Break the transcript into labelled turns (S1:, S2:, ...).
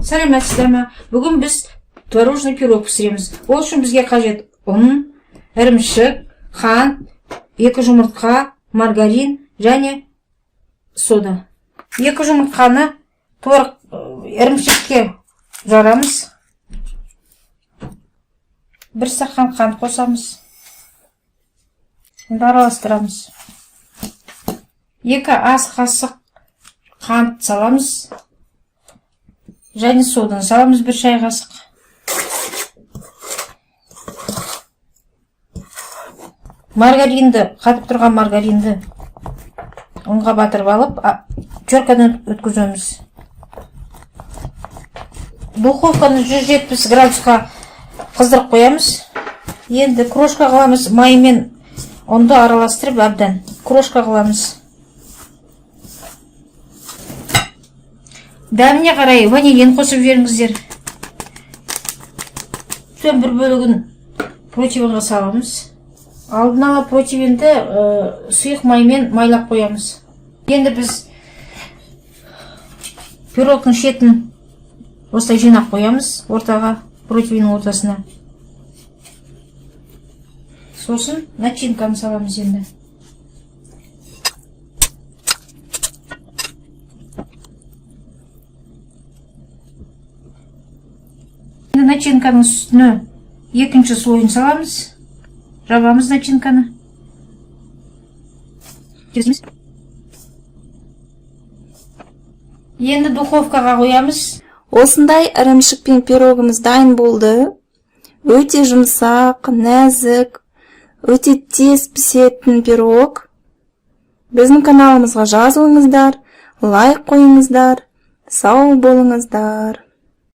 S1: Сәлеметсіздер ме? Бүгін біз творожный пирог пісіреміз. Ол үшін бізге қажет ұн, ірімшік, қант, 2 жұмыртқа, маргарин және сода. 2 жұмыртқаны ірімшікке жарамыз. 1 стақан қант қосамыз. Араластырамыз. 2 ас қасық қант саламыз. Және содан саламыз 1 шай қасық. Маргаринді, қатып тұрған маргаринді ұнға батырып алып, теркадан өткіземіз. Духовканы 170 градусқа қыздырып қоямыз. Енді крошка қыламыз, маймен ұнды араластырып әбден. Крошка қыламыз. Дәміне қарай ванилин қосып жіберіңіздер. Содан 1 бөлігін противенға саламыз. Алдын ала противенді сұйық маймен майлап қоямыз. Енді біз пирогтың шетін осылай жинап қоямыз ортаға, противеннің ортасына. Сосын начинканы саламыз енді. Начинканың үстіне 2-ші слойын саламыз. Жабамыз начинканы. Енді духовкаға қоямыз.
S2: Осындай ірімшікпен пирогымыз дайын болды. Өте жұмсақ, нәзік, өте тез пісетін пирог. Біздің каналымызға жазылыңыздар, лайк қойыңыздар, сау болыңыздар.